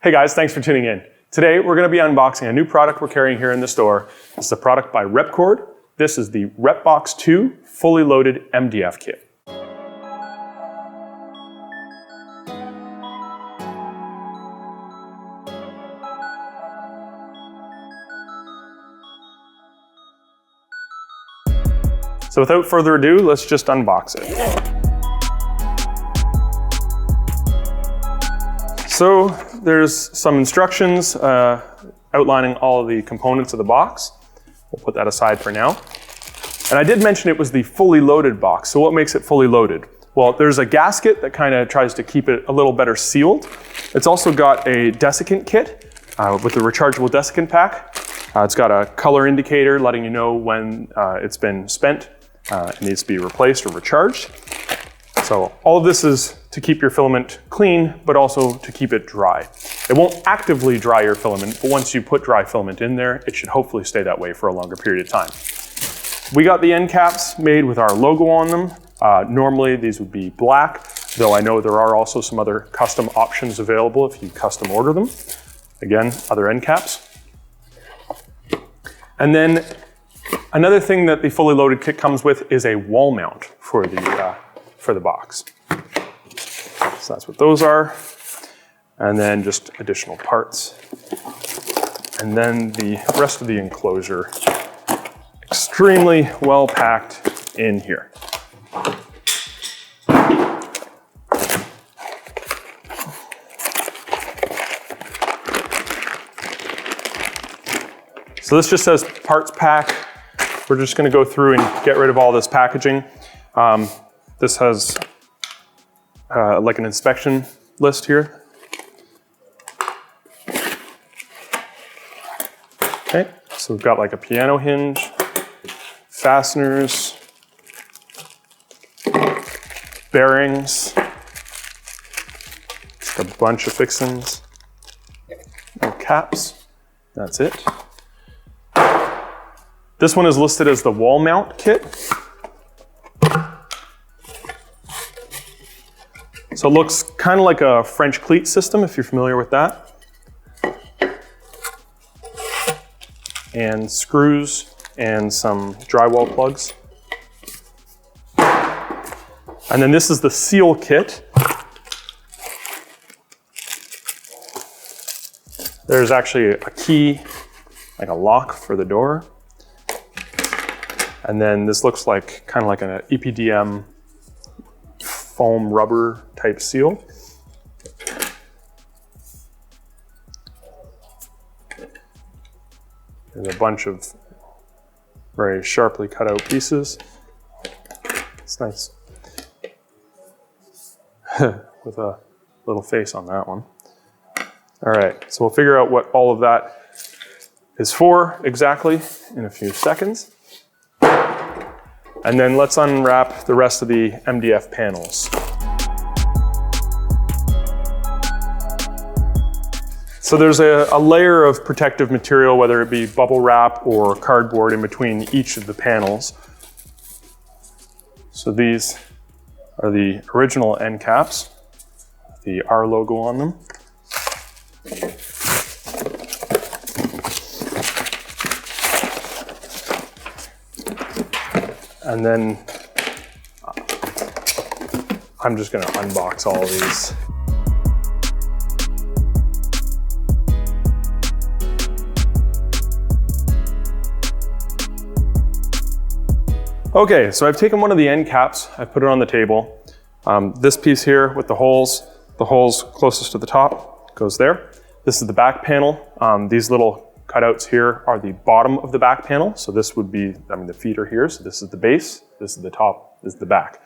Hey guys, thanks for tuning in. Today we're going to be unboxing a new product we're carrying here in the store. This is a product by Repkord. This is the Repbox 2 fully loaded MDF kit. So without further ado, let's just unbox it. So there's some instructions outlining all of the components of the box. We'll put that aside for now. And I did mention it was the fully loaded box. So what makes it fully loaded? Well, there's a gasket that kind of tries to keep it a little better sealed. It's also got a desiccant kit with a rechargeable desiccant pack. It's got a color indicator letting you know when it's been spent. It needs to be replaced or recharged. So all of this is to keep your filament clean, but also to keep it dry. It won't actively dry your filament, but once you put dry filament in there, it should hopefully stay that way for a longer period of time. We got the end caps made with our logo on them. Normally these would be black, though I know there are also some other custom options available if you custom order them. Again, other end caps. And then another thing that the fully loaded kit comes with is a wall mount for the box. So that's what those are. And then just additional parts. And then the rest of the enclosure, extremely well packed in here. So this just says parts pack. We're just going to go through and get rid of all this packaging. This has like an inspection list here. Okay, so we've got like a piano hinge, fasteners, bearings, a bunch of fixings, and caps. That's it. This one is listed as the wall mount kit. So it looks kind of like a French cleat system, if you're familiar with that. And screws and some drywall plugs. And then this is the seal kit. There's actually a key, like a lock for the door. And then this looks like kind of like an EPDM foam rubber type seal. There's a bunch of very sharply cut out pieces. It's nice. With a little face on that one. All right, so we'll figure out what all of that is for exactly in a few seconds. And then let's unwrap the rest of the MDF panels. So there's a layer of protective material, whether it be bubble wrap or cardboard, in between each of the panels. So these are the original end caps, the R logo on them. And then I'm just going to unbox all of these. Okay, so I've taken one of the end caps, I've put it on the table. This piece here with the holes closest to the top goes there. This is the back panel. These little cutouts here are the bottom of the back panel. So this would be, the feet are here. So this is the base, this is the top, this is the back.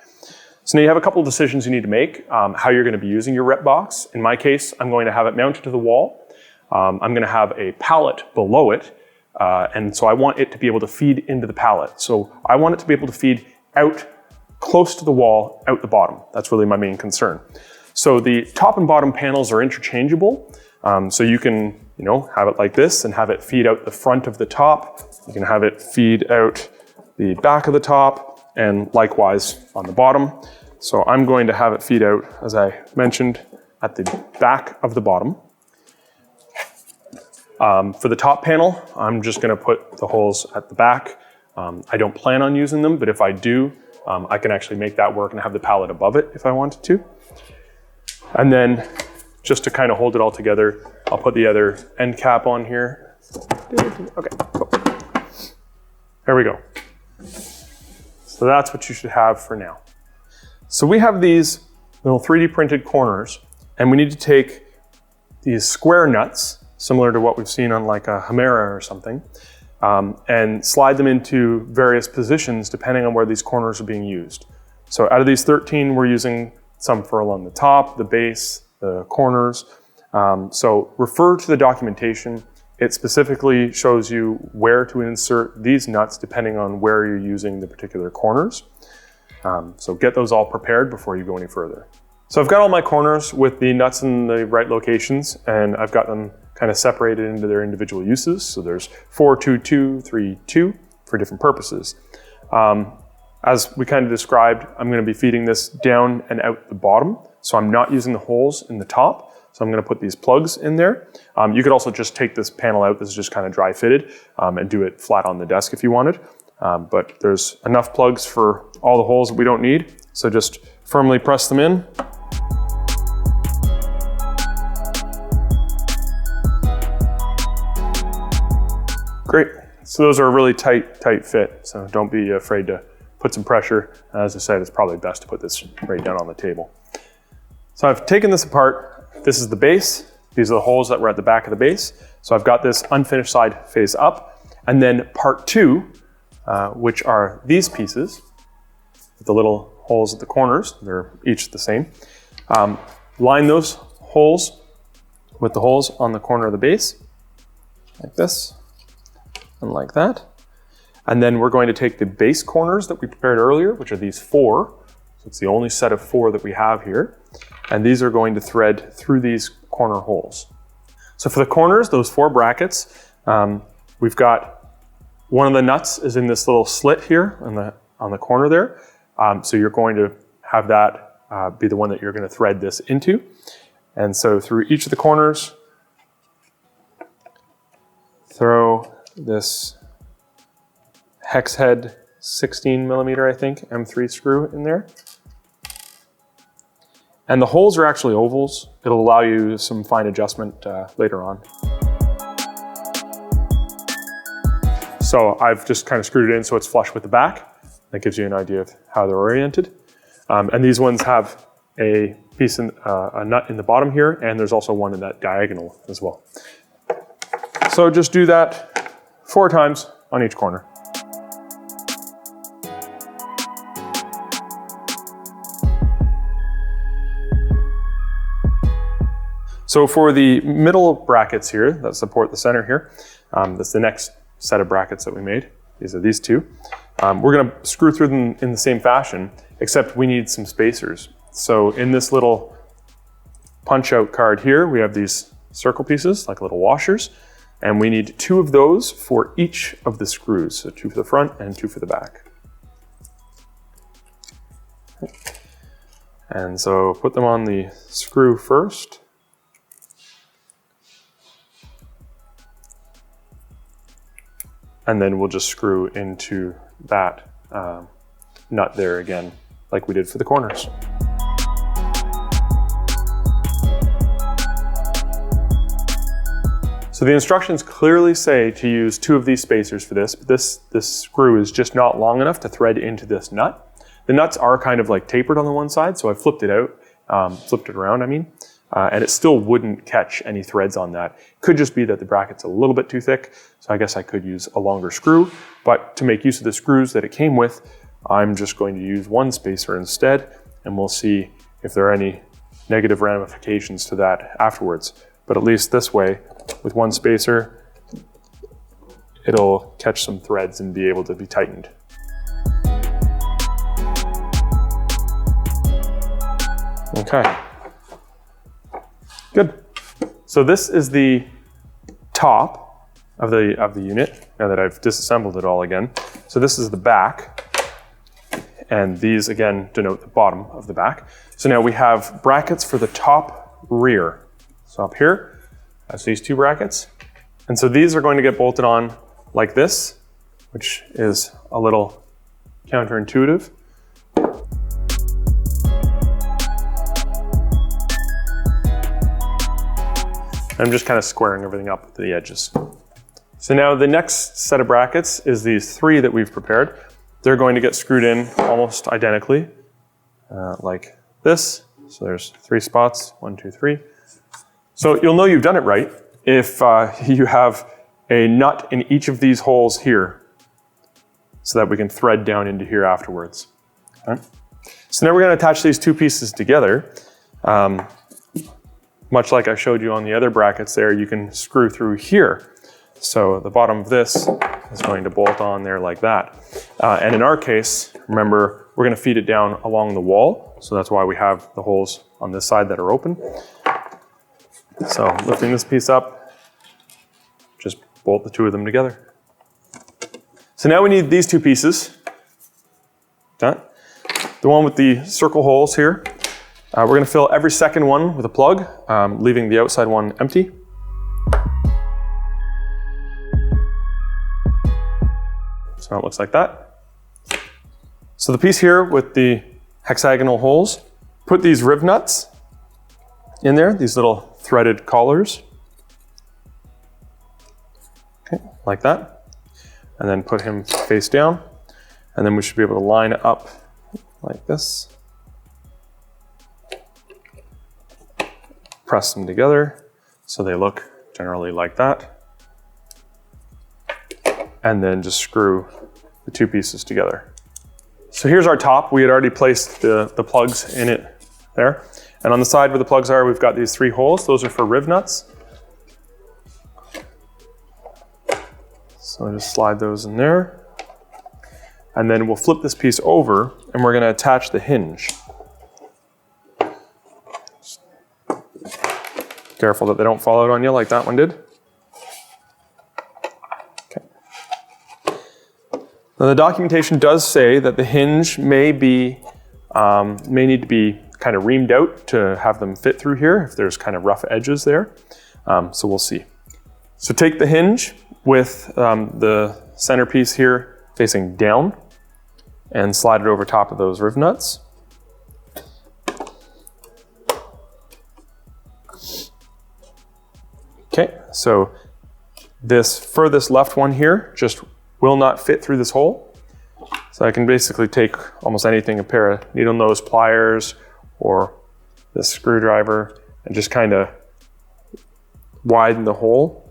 So now you have a couple of decisions you need to make, how you're going to be using your rep box. In my case, I'm going to have it mounted to the wall. I'm going to have a pallet below it. And so I want it to be able to feed into the pallet. So I want it to be able to feed out close to the wall, out the bottom. That's really my main concern. So the top and bottom panels are interchangeable. So you can, have it like this and have it feed out the front of the top. You can have it feed out the back of the top and likewise on the bottom. So I'm going to have it feed out, as I mentioned, at the back of the bottom. For the top panel, I'm just gonna put the holes at the back. I don't plan on using them, but if I do, I can actually make that work and have the pallet above it if I wanted to. And then just to kind of hold it all together, I'll put the other end cap on here. Okay, cool. There we go. So that's what you should have for now. So we have these little 3D printed corners, and we need to take these square nuts, similar to what we've seen on like a Chimera or something, and slide them into various positions depending on where these corners are being used. So out of these 13, we're using some for along the top, the base, the corners. So refer to the documentation. It specifically shows you where to insert these nuts depending on where you're using the particular corners. So get those all prepared before you go any further. So I've got all my corners with the nuts in the right locations, and I've got them kind of separated into their individual uses. So there's 4, 2, 2, 3, 2 for different purposes. As we kind of described, I'm going to be feeding this down and out the bottom. So I'm not using the holes in the top. So I'm going to put these plugs in there. You could also just take this panel out. This is just kind of dry fitted and do it flat on the desk if you wanted. But there's enough plugs for all the holes that we don't need. So just firmly press them in. Great. So those are a really tight fit. So don't be afraid to put some pressure. As I said, it's probably best to put this right down on the table. So I've taken this apart. This is the base. These are the holes that were at the back of the base. So I've got this unfinished side face up. And then part 2, which are these pieces, with the little holes at the corners. They're each the same. Line those holes with the holes on the corner of the base, like this, and like that. And then we're going to take the base corners that we prepared earlier, which are these 4. So it's the only set of 4 that we have here. And these are going to thread through these corner holes. So for the corners, those 4 brackets, we've got one of the nuts is in this little slit here on the corner there. So you're going to have that be the one that you're going to thread this into. And so through each of the corners, throw this hex head 16 millimeter, I think, M3 screw in there. And the holes are actually ovals. It'll allow you some fine adjustment later on. So I've just kind of screwed it in so it's flush with the back. That gives you an idea of how they're oriented. And these ones have a piece, a nut in the bottom here, and there's also one in that diagonal as well. So just do that 4 times on each corner. So for the middle brackets here that support the center here, that's the next set of brackets that we made. These are these 2. We're going to screw through them in the same fashion, except we need some spacers. So in this little punch out card here, we have these circle pieces, like little washers, and we need 2 of those for each of the screws. So 2 for the front and 2 for the back. And so put them on the screw first. And then we'll just screw into that nut there again, like we did for the corners. So the instructions clearly say to use 2 of these spacers for this, but this screw is just not long enough to thread into this nut. The nuts are kind of like tapered on the one side, so I flipped it out, flipped it around, I mean. And it still wouldn't catch any threads on that. Could just be that the bracket's a little bit too thick, so I guess I could use a longer screw. But to make use of the screws that it came with, I'm just going to use 1 spacer instead, and we'll see if there are any negative ramifications to that afterwards. But at least this way, with 1 spacer, it'll catch some threads and be able to be tightened. Okay. Good. So this is the top of the unit, now that I've disassembled it all again. So this is the back, and these again denote the bottom of the back. So now we have brackets for the top rear. So up here, that's these 2 brackets, And so these are going to get bolted on like this, which is a little counterintuitive. I'm just kind of squaring everything up to the edges. So now the next set of brackets is these 3 that we've prepared. They're going to get screwed in almost identically, like this. So there's 3 spots, 1, 2, 3. So you'll know you've done it right if you have a nut in each of these holes here, so that we can thread down into here afterwards. Okay? So now we're going to attach these 2 pieces together. Much like I showed you on the other brackets there, you can screw through here. So the bottom of this is going to bolt on there like that. And in our case, remember, we're going to feed it down along the wall. So that's why we have the holes on this side that are open. So lifting this piece up, just bolt the 2 of them together. So now we need these 2 pieces. Done. The one with the circle holes here. We're going to fill every second one with a plug, leaving the outside one empty. So it looks like that. So the piece here with the hexagonal holes, put these riv nuts in there, these little threaded collars. Okay, like that. And then put him face down. And then we should be able to line it up like this. Press them together so they look generally like that. And then just screw the 2 pieces together. So here's our top. We had already placed the plugs in it there. And on the side where the plugs are, we've got these 3 holes. Those are for riv nuts. So just slide those in there. And then we'll flip this piece over and we're going to attach the hinge. Careful that they don't fall out on you like that one did. Okay. Now the documentation does say that the hinge may need to be kind of reamed out to have them fit through here if there's kind of rough edges there. So we'll see. So take the hinge with the centerpiece here facing down and slide it over top of those riv nuts. Okay, so this furthest left one here just will not fit through this hole. So I can basically take almost anything, a pair of needle nose pliers or this screwdriver, and just kind of widen the hole,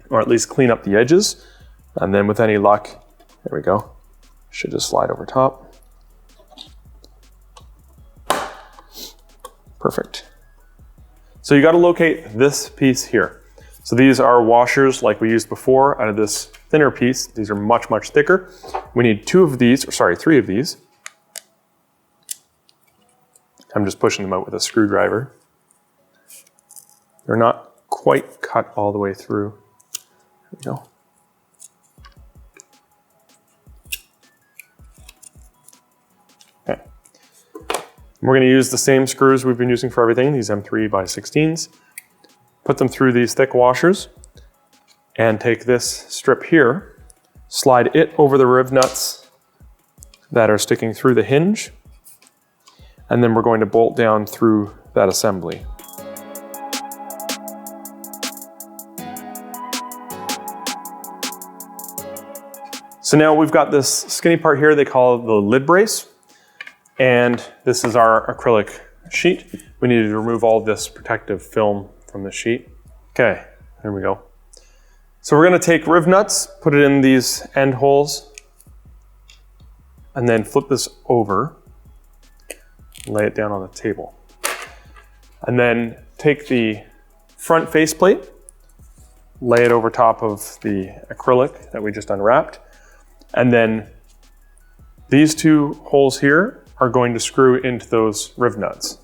or at least clean up the edges. And then with any luck, there we go, should just slide over top. Perfect. So you got to locate this piece here. So these are washers like we used before out of this thinner piece. These are much, much thicker. We need 3 of these. I'm just pushing them out with a screwdriver. They're not quite cut all the way through. There we go. Okay. We're going to use the same screws we've been using for everything, these M3x16s. Put them through these thick washers and take this strip here, slide it over the riv nuts that are sticking through the hinge, and then we're going to bolt down through that assembly. So now we've got this skinny part here they call the lid brace, and this is our acrylic sheet. We need to remove all this protective film from the sheet. Okay, there we go. So we're going to take riv nuts, put it in these end holes, and then flip this over, lay it down on the table. And then take the front faceplate, lay it over top of the acrylic that we just unwrapped, and then these 2 holes here are going to screw into those riv nuts.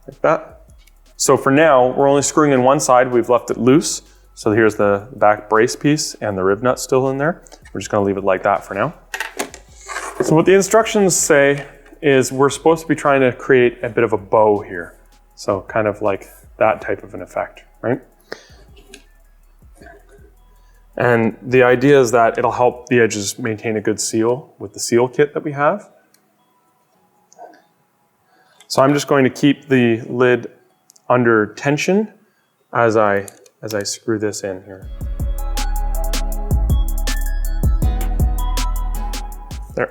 Like that. So for now, we're only screwing in one side. We've left it loose. So here's the back brace piece and the rib nut still in there. We're just going to leave it like that for now. So what the instructions say is we're supposed to be trying to create a bit of a bow here. So kind of like that type of an effect, right? And the idea is that it'll help the edges maintain a good seal with the seal kit that we have. So I'm just going to keep the lid under tension as I screw this in here. There.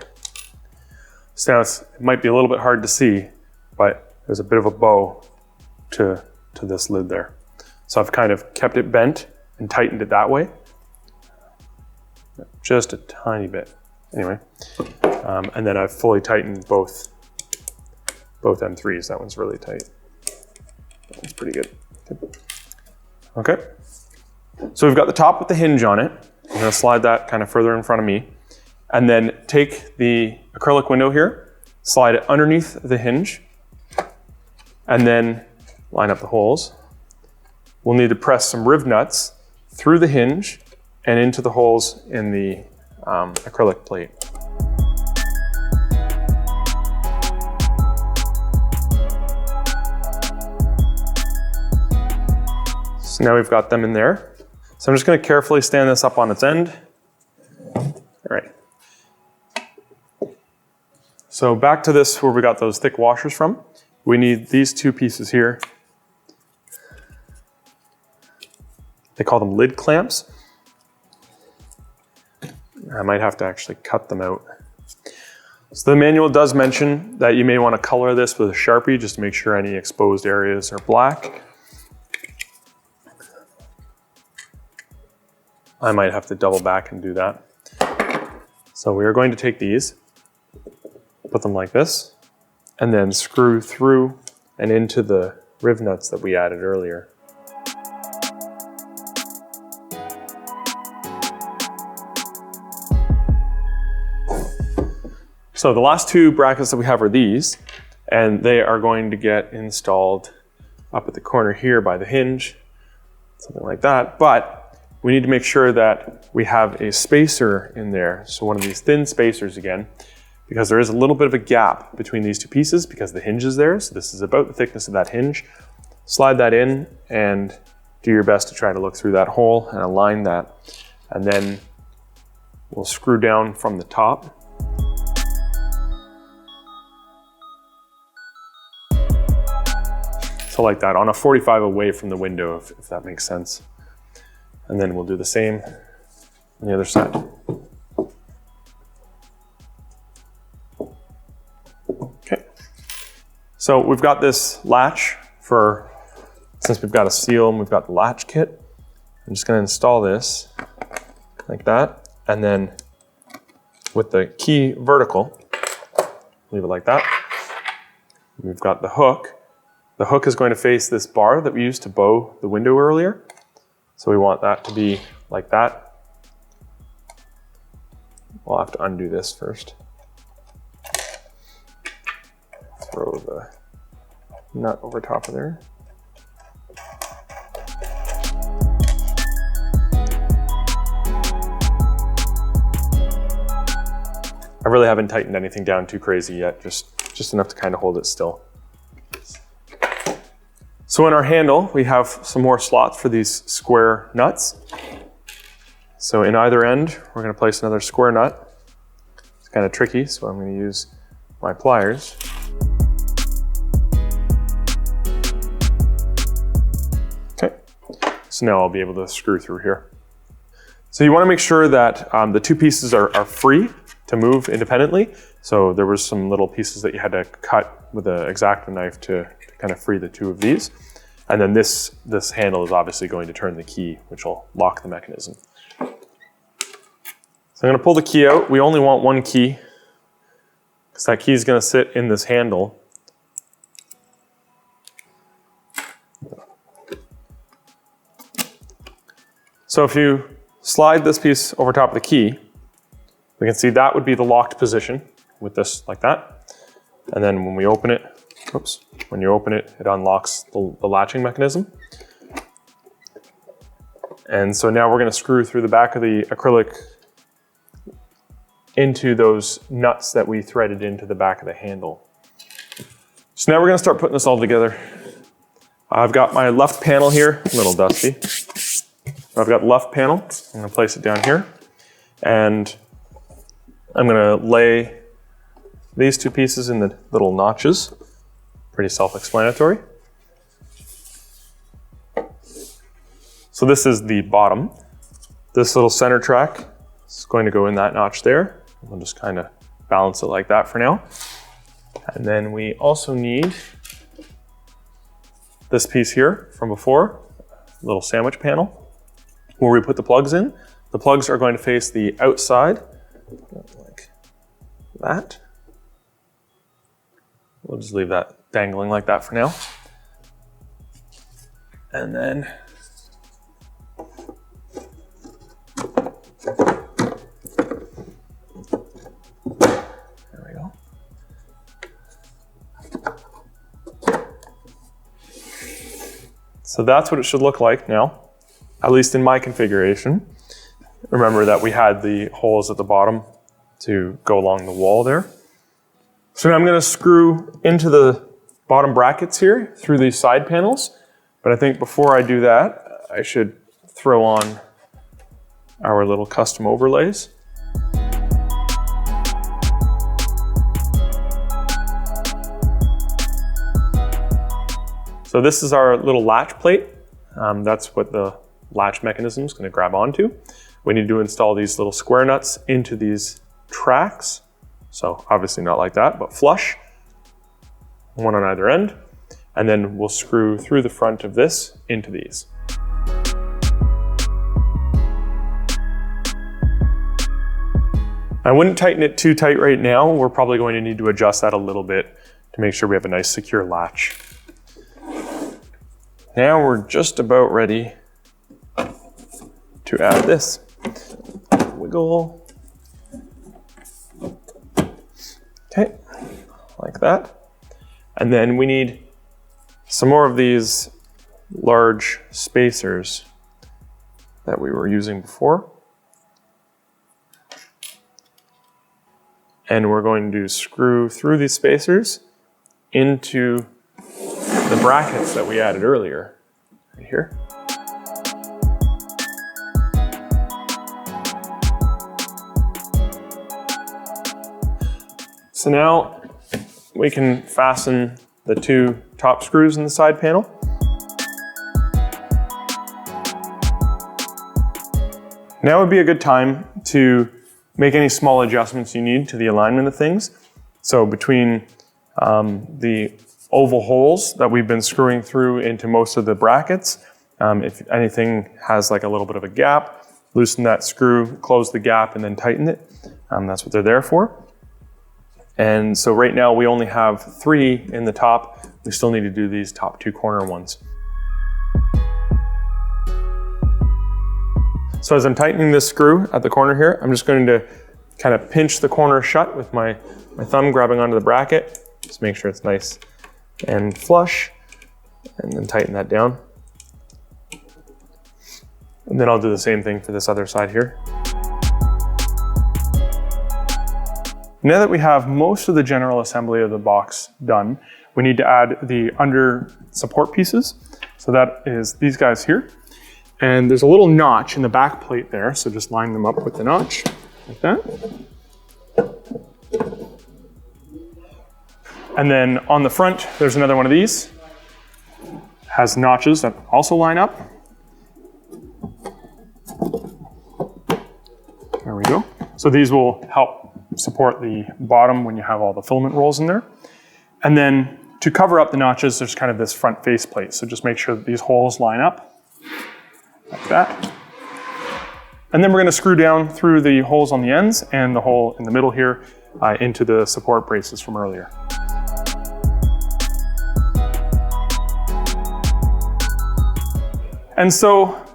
So now it might be a little bit hard to see, but there's a bit of a bow to this lid there. So I've kind of kept it bent and tightened it that way. Just a tiny bit. Anyway, and then I've fully tightened both M3s. That one's really tight. That one's pretty good. Okay. So we've got the top with the hinge on it. I'm going to slide that kind of further in front of me. And then take the acrylic window here, slide it underneath the hinge, and then line up the holes. We'll need to press some riv nuts through the hinge and into the holes in the acrylic plate. So now we've got them in there. So I'm just going to carefully stand this up on its end. All right. So back to this where we got those thick washers from. We need these two pieces here. They call them lid clamps. I might have to actually cut them out. So the manual does mention that you may want to color this with a Sharpie just to make sure any exposed areas are black. I might have to double back and do that. So we are going to take these, put them like this, and then screw through and into the riv nuts that we added earlier. So the last two brackets that we have are these, and they are going to get installed up at the corner here by the hinge, something like that. But we need to make sure that we have a spacer in there. So one of these thin spacers again, because there is a little bit of a gap between these two pieces because the hinge is there. So this is about the thickness of that hinge. Slide that in and do your best to try to look through that hole and align that. And then we'll screw down from the top. So like that, on a 45 away from the window, if that makes sense. And then we'll do the same on the other side. Okay. So we've got this latch since we've got a seal and we've got the latch kit. I'm just going to install this like that. And then with the key vertical, leave it like that. We've got the hook. The hook is going to face this bar that we used to bow the window earlier. So we want that to be like that. We'll have to undo this first. Throw the nut over top of there. I really haven't tightened anything down too crazy yet, just enough to kind of hold it still. So in our handle, we have some more slots for these square nuts. So in either end, we're going to place another square nut. It's kind of tricky, so I'm going to use my pliers. Okay, so now I'll be able to screw through here. So you want to make sure that the two pieces are free to move independently. So there was some little pieces that you had to cut with an X-Acto knife to kind of free the two of these. And then this handle is obviously going to turn the key, which will lock the mechanism. So I'm going to pull the key out. We only want one key because that key is going to sit in this handle. So if you slide this piece over top of the key, we can see that would be the locked position with this like that. And then when we open it, when you open it, it unlocks the latching mechanism. And so now we're going to screw through the back of the acrylic into those nuts that we threaded into the back of the handle. So now we're gonna start putting this all together. I've got my left panel here, a little dusty. I've got the left panel, I'm gonna place it down here. And I'm gonna lay these two pieces in the little notches. Pretty self-explanatory. So this is the bottom. This little center track is going to go in that notch there. We'll just kind of balance it like that for now. And then we also need this piece here from before, little sandwich panel, where we put the plugs in. The plugs are going to face the outside, like that. We'll just leave that dangling like that for now. And then there we go. So that's what it should look like now, at least in my configuration. Remember that we had the holes at the bottom to go along the wall there. So now I'm going to screw into the bottom brackets here through these side panels. But I think before I do that, I should throw on our little custom overlays. So this is our little latch plate. That's what the latch mechanism is going to grab onto. We need to install these little square nuts into these tracks. So obviously not like that, but flush, one on either end. And then we'll screw through the front of this into these. I wouldn't tighten it too tight right now. We're probably going to need to adjust that a little bit to make sure we have a nice secure latch. Now we're just about ready to add this. Wiggle. Okay, like that. And then we need some more of these large spacers that we were using before. And we're going to screw through these spacers into the brackets that we added earlier, right here. So now we can fasten the two top screws in the side panel. Now would be a good time to make any small adjustments you need to the alignment of things. So between the oval holes that we've been screwing through into most of the brackets, if anything has like a little bit of a gap, loosen that screw, close the gap, and then tighten it. That's what they're there for. And so right now we only have 3 in the top. We still need to do these top 2 corner ones. So as I'm tightening this screw at the corner here, I'm just going to kind of pinch the corner shut with my thumb grabbing onto the bracket. Just make sure it's nice and flush, and then tighten that down. And then I'll do the same thing for this other side here. Now that we have most of the general assembly of the box done, we need to add the under support pieces. So that is these guys here. And there's a little notch in the back plate there, so just line them up with the notch, like that. And then on the front, there's another one of these. Has notches that also line up. There we go. So these will help support the bottom when you have all the filament rolls in there. And then to cover up the notches, there's kind of this front face plate. So just make sure that these holes line up like that. And then we're going to screw down through the holes on the ends and the hole in the middle here into the support braces from earlier. And so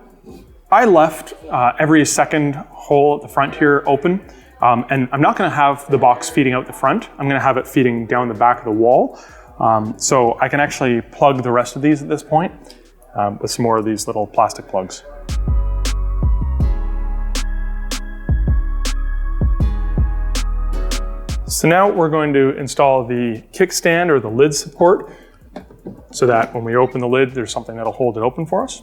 I left every second hole at the front here open. And I'm not going to have the box feeding out the front. I'm going to have it feeding down the back of the wall. So I can actually plug the rest of these at this point with some more of these little plastic plugs. So now we're going to install the kickstand or the lid support so that when we open the lid, there's something that'll hold it open for us.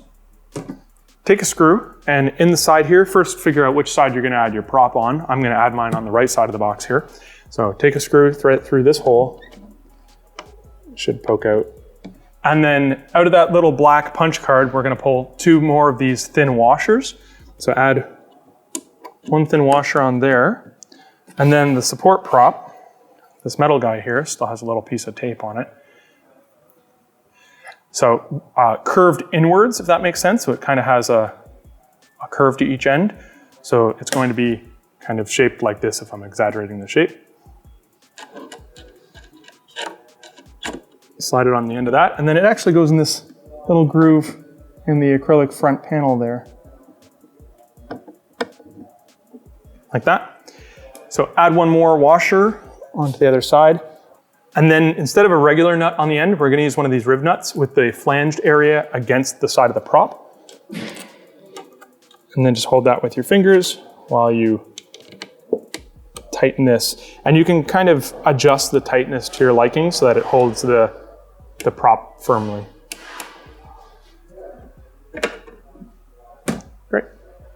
Take a screw, and in the side here, first figure out which side you're going to add your prop on. I'm going to add mine on the right side of the box here. So take a screw, thread it through this hole. It should poke out. And then out of that little black punch card, we're going to pull 2 more of these thin washers. So add 1 thin washer on there. And then the support prop, this metal guy here, still has a little piece of tape on it. So curved inwards, if that makes sense. So it kind of has a curve to each end. So it's going to be kind of shaped like this if I'm exaggerating the shape. Slide it on the end of that. And then it actually goes in this little groove in the acrylic front panel there. Like that. So add 1 more washer onto the other side. And then instead of a regular nut on the end, we're going to use one of these riv nuts with the flanged area against the side of the prop. And then just hold that with your fingers while you tighten this. And you can kind of adjust the tightness to your liking so that it holds the prop firmly. Great.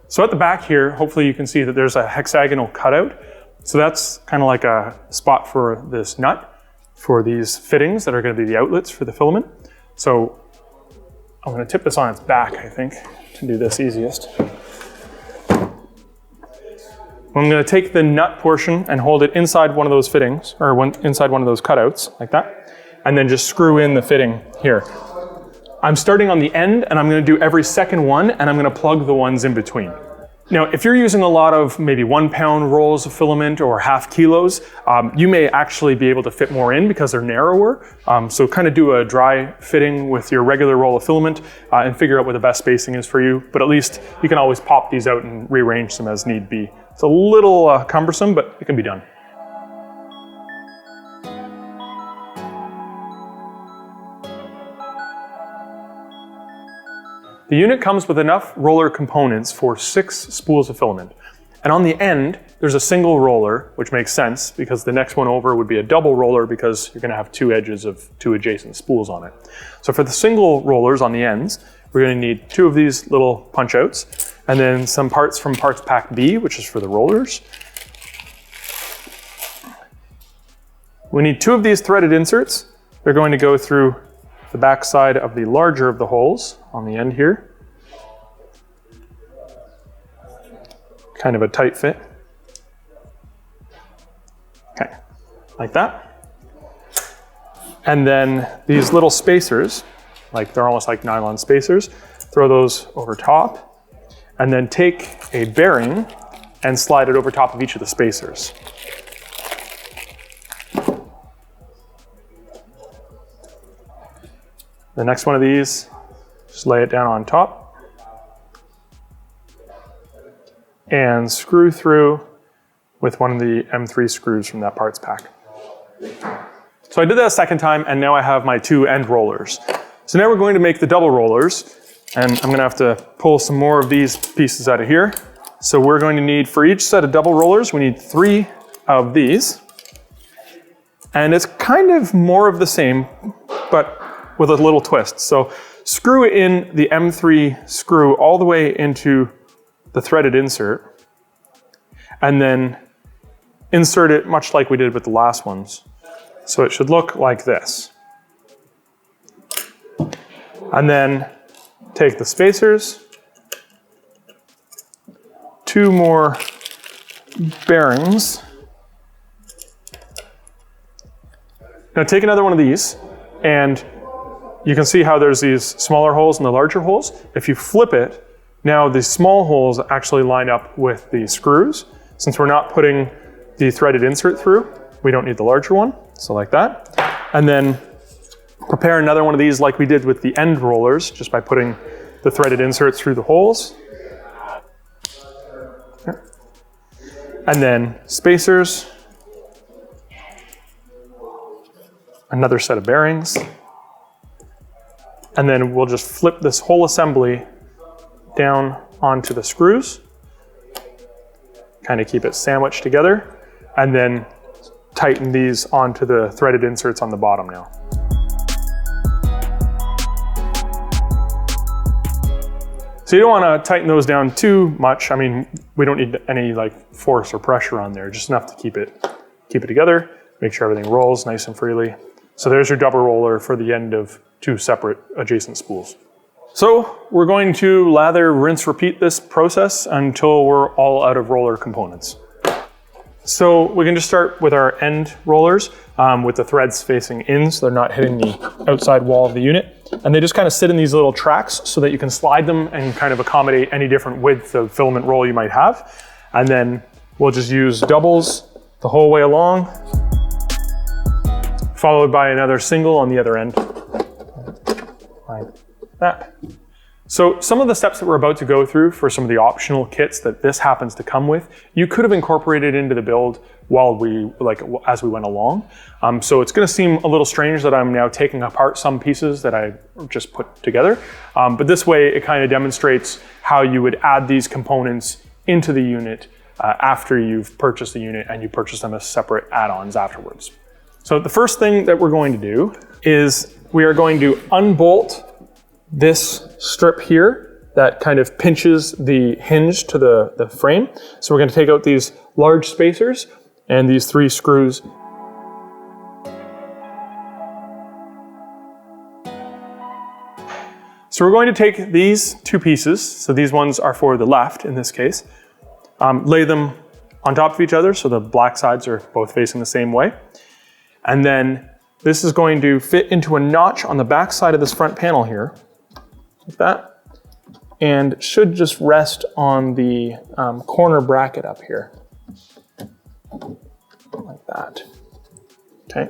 So at the back here, hopefully you can see that there's a hexagonal cutout. So that's kind of like a spot for this nut for these fittings that are going to be the outlets for the filament. So I'm going to tip this on its back, I think, to do this easiest. I'm going to take the nut portion and hold it inside one of those fittings, or inside one of those cutouts, like that, and then just screw in the fitting here. I'm starting on the end, and I'm going to do every second one, and I'm going to plug the ones in between. Now, if you're using a lot of maybe 1 pound rolls of filament or ½ kilos, you may actually be able to fit more in because they're narrower. So kind of do a dry fitting with your regular roll of filament and figure out what the best spacing is for you. But at least you can always pop these out and rearrange them as need be. It's a little cumbersome, but it can be done. The unit comes with enough roller components for 6 spools of filament. And on the end, there's a single roller, which makes sense because the next one over would be a double roller because you're going to have 2 edges of 2 adjacent spools on it. So for the single rollers on the ends, we're going to need 2 of these little punch outs and then some parts from parts pack B, which is for the rollers. We need 2 of these threaded inserts. They're going to go through the back side of the larger of the holes on the end here. Kind of a tight fit. Okay, like that. And then these little spacers, like they're almost like nylon spacers, throw those over top, and then take a bearing and slide it over top of each of the spacers. The next one of these, just lay it down on top and screw through with one of the M3 screws from that parts pack. So I did that a second time, and now I have my 2 end rollers. So now we're going to make the double rollers, and I'm gonna have to pull some more of these pieces out of here. So we're going to need, for each set of double rollers, we need 3 of these. And it's kind of more of the same, but with a little twist. So screw in the M3 screw all the way into the threaded insert, and then insert it much like we did with the last ones. So it should look like this. And then take the spacers, 2 more bearings. Now take another one of these, and you can see how there's these smaller holes and the larger holes. If you flip it, now the small holes actually line up with the screws. Since we're not putting the threaded insert through, we don't need the larger one, so like that. And then prepare another one of these like we did with the end rollers, just by putting the threaded insert through the holes. And then spacers, another set of bearings, and then we'll just flip this whole assembly down onto the screws, kind of keep it sandwiched together, and then tighten these onto the threaded inserts on the bottom now. So you don't want to tighten those down too much. I mean, we don't need any like force or pressure on there, just enough to keep it together, make sure everything rolls nice and freely. So there's your double roller for the end of two separate adjacent spools. So we're going to lather, rinse, repeat this process until we're all out of roller components. So we can just start with our end rollers with the threads facing in so they're not hitting the outside wall of the unit. And they just kind of sit in these little tracks so that you can slide them and kind of accommodate any different width of filament roll you might have. And then we'll just use doubles the whole way along, followed by another single on the other end, like that. So some of the steps that we're about to go through for some of the optional kits that this happens to come with, you could have incorporated into the build as we went along. So it's gonna seem a little strange that I'm now taking apart some pieces that I just put together. But this way it kind of demonstrates how you would add these components into the unit after you've purchased the unit and you purchase them as separate add-ons afterwards. So the first thing that we're going to do is we are going to unbolt this strip here that kind of pinches the hinge to the frame. So we're going to take out these large spacers and these 3 screws. So we're going to take these 2 pieces, so these ones are for the left in this case, lay them on top of each other so the black sides are both facing the same way. And then this is going to fit into a notch on the back side of this front panel here, like that, and should just rest on the corner bracket up here, like that. Okay,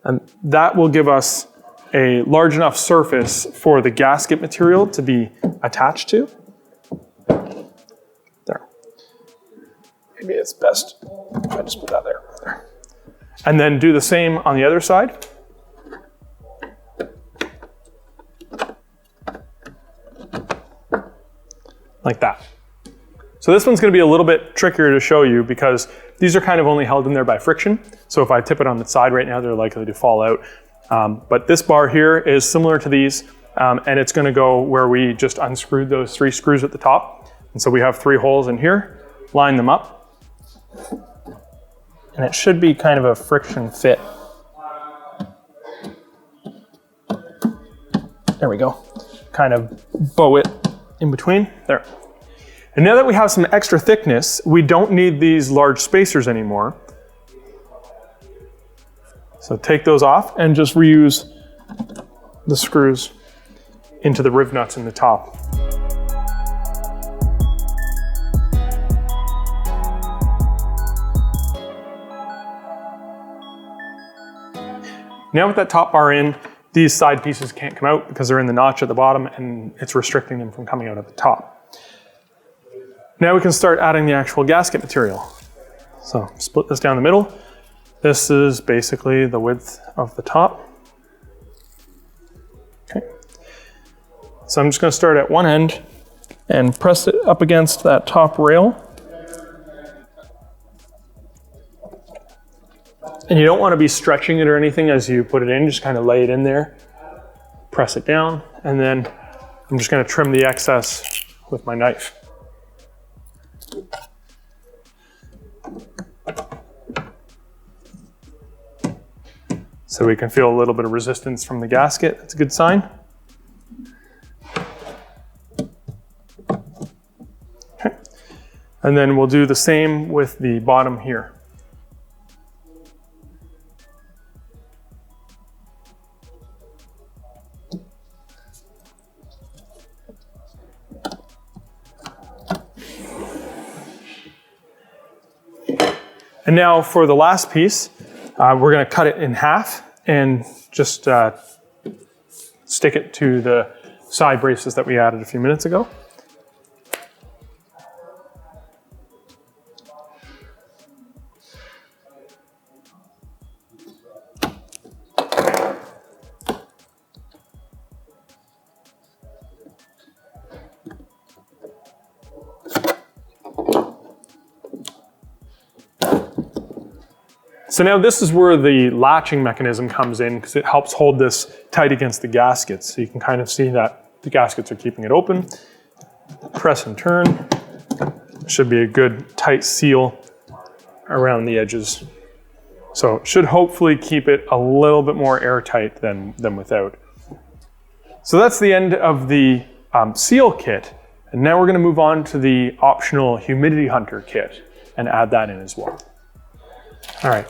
and that will give us a large enough surface for the gasket material to be attached to. There. Maybe it's best if I just put that there. And then do the same on the other side. Like that. So this one's going to be a little bit trickier to show you because these are kind of only held in there by friction. So if I tip it on the side right now, they're likely to fall out. But this bar here is similar to these, and it's going to go where we just unscrewed those 3 screws at the top. And so we have 3 holes in here, line them up, and it should be kind of a friction fit. There we go. Kind of bow it in between, there. And now that we have some extra thickness, we don't need these large spacers anymore. So take those off and just reuse the screws into the riv nuts in the top. Now with that top bar in, these side pieces can't come out because they're in the notch at the bottom and it's restricting them from coming out at the top. Now we can start adding the actual gasket material. So split this down the middle. This is basically the width of the top. Okay. So I'm just going to start at one end and press it up against that top rail. And you don't want to be stretching it or anything as you put it in, just kind of lay it in there, press it down, and then I'm just going to trim the excess with my knife. So we can feel a little bit of resistance from the gasket. That's a good sign. Okay. And then we'll do the same with the bottom here. And now for the last piece, we're going to cut it in half and just stick it to the side braces that we added a few minutes ago. So now this is where the latching mechanism comes in, because it helps hold this tight against the gaskets. So you can kind of see that the gaskets are keeping it open. Press and turn. Should be a good tight seal around the edges. So it should hopefully keep it a little bit more airtight than without. So that's the end of the seal kit. And now we're going to move on to the optional humidity hunter kit and add that in as well. All right.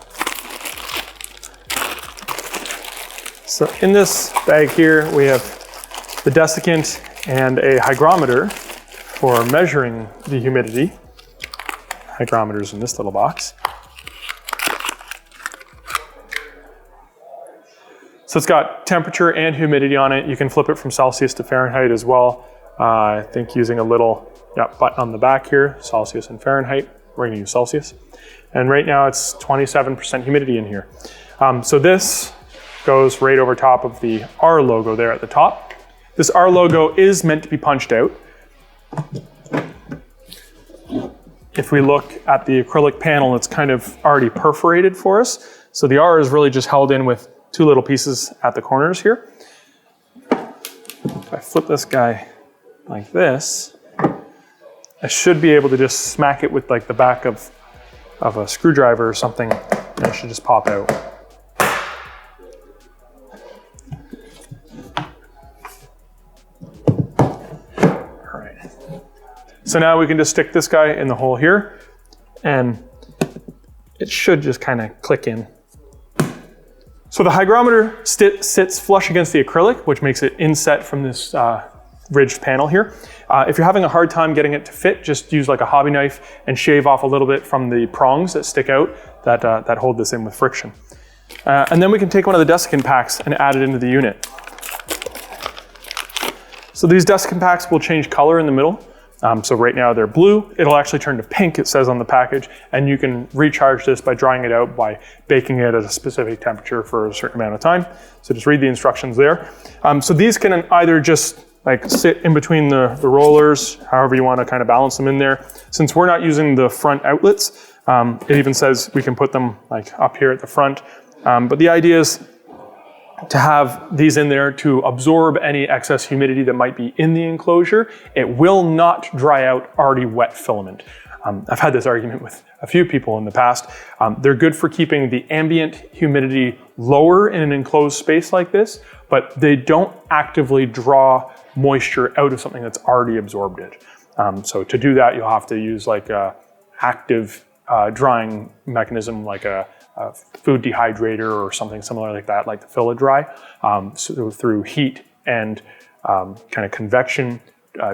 So in this bag here, we have the desiccant and a hygrometer for measuring the humidity. Hygrometer's in this little box. So it's got temperature and humidity on it. You can flip it from Celsius to Fahrenheit as well. I think using a little button on the back here, Celsius and Fahrenheit. We're gonna use Celsius. And right now it's 27% humidity in here. So this goes right over top of the R logo there at the top. This R logo is meant to be punched out. If we look at the acrylic panel, it's kind of already perforated for us. So the R is really just held in with two little pieces at the corners here. If I flip this guy like this, I should be able to just smack it with like the back of a screwdriver or something, and it should just pop out. All right. So now we can just stick this guy in the hole here, and it should just kind of click in. So the hygrometer sits flush against the acrylic, which makes it inset from this ridged panel here. If you're having a hard time getting it to fit, just use like a hobby knife and shave off a little bit from the prongs that stick out that hold this in with friction. And then we can take one of the desiccant packs and add it into the unit. So these desiccant packs will change color in the middle. So right now they're blue. It'll actually turn to pink, it says on the package, and you can recharge this by drying it out by baking it at a specific temperature for a certain amount of time. So just read the instructions there. So these can either just like sit in between the rollers, however you want to kind of balance them in there. Since we're not using the front outlets, it even says we can put them like up here at the front. But the idea is to have these in there to absorb any excess humidity that might be in the enclosure. It will not dry out already wet filament. I've had this argument with a few people in the past. They're good for keeping the ambient humidity lower in an enclosed space like this, but they don't actively draw moisture out of something that's already absorbed it. So to do that, you'll have to use like a active drying mechanism, like a food dehydrator or something similar like that, like the Fill-A-Dry, so through heat and kind of convection,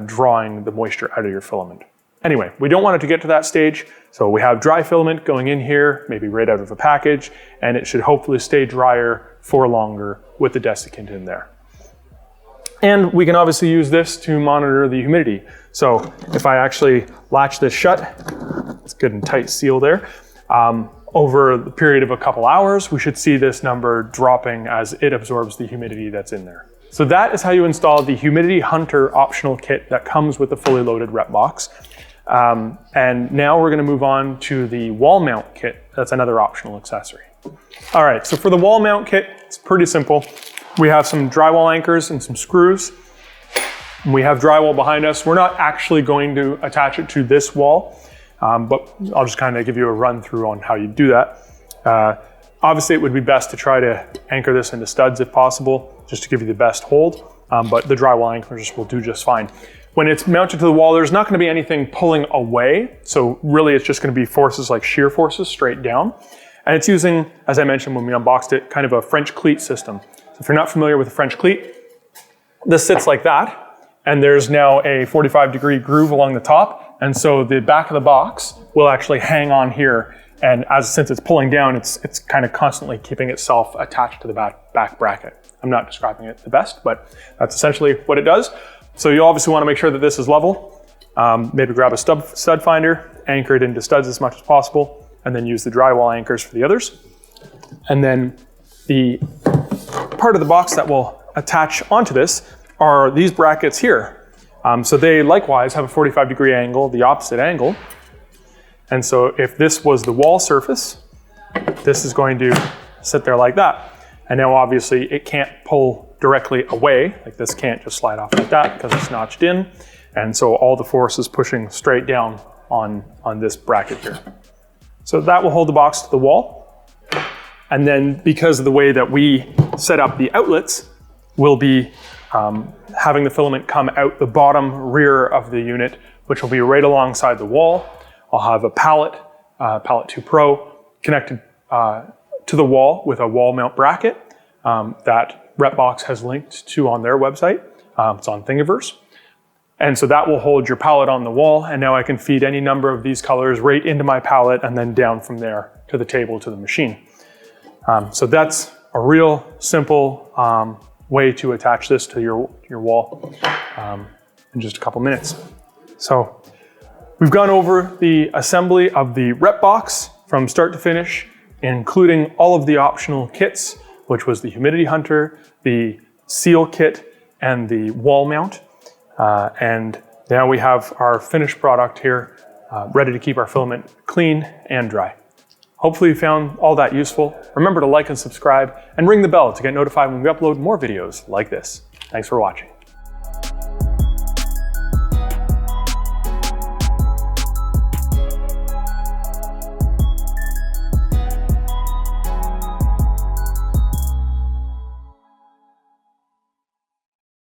drawing the moisture out of your filament. Anyway, we don't want it to get to that stage, so we have dry filament going in here, maybe right out of a package, and it should hopefully stay drier for longer with the desiccant in there. And we can obviously use this to monitor the humidity. So if I actually latch this shut, it's good and tight seal there. Over the period of a couple hours, we should see this number dropping as it absorbs the humidity that's in there. So that is how you install the Humidity Hunter optional kit that comes with the fully loaded Repbox. And now we're gonna move on to the wall mount kit. That's another optional accessory. All right, so for the wall mount kit, it's pretty simple. We have some drywall anchors and some screws. And we have drywall behind us. We're not actually going to attach it to this wall. But I'll just kind of give you a run through on how you do that. Obviously, it would be best to try to anchor this into studs if possible, just to give you the best hold, but the drywall anchors will do just fine. When it's mounted to the wall, there's not going to be anything pulling away, so really it's just going to be forces like shear forces straight down. And it's using, as I mentioned when we unboxed it, kind of a French cleat system. So if you're not familiar with a French cleat, this sits like that, and there's now a 45-degree groove along the top. And so the back of the box will actually hang on here. And since it's pulling down, it's kind of constantly keeping itself attached to the back bracket. I'm not describing it the best, but that's essentially what it does. So you obviously want to make sure that this is level. Maybe grab a stud finder, anchor it into studs as much as possible, and then use the drywall anchors for the others. And then the part of the box that will attach onto this are these brackets here. So they likewise have a 45-degree angle, the opposite angle. And so if this was the wall surface, this is going to sit there like that. And now obviously it can't pull directly away, like this can't just slide off like that because it's notched in. And so all the force is pushing straight down on this bracket here. So that will hold the box to the wall. And then because of the way that we set up the outlets, we'll be having the filament come out the bottom rear of the unit, which will be right alongside the wall. I'll have a pallet, Pallet 2 Pro, connected to the wall with a wall mount bracket that Repbox has linked to on their website. It's on Thingiverse. And so that will hold your pallet on the wall, and now I can feed any number of these colors right into my pallet and then down from there to the table to the machine. So that's a real simple way to attach this to your wall in just a couple minutes. So we've gone over the assembly of the Repbox from start to finish, including all of the optional kits, which was the humidity hunter, the seal kit, and the wall mount. And now we have our finished product here, ready to keep our filament clean and dry. Hopefully you found all that useful. Remember to like and subscribe and ring the bell to get notified when we upload more videos like this. Thanks for watching.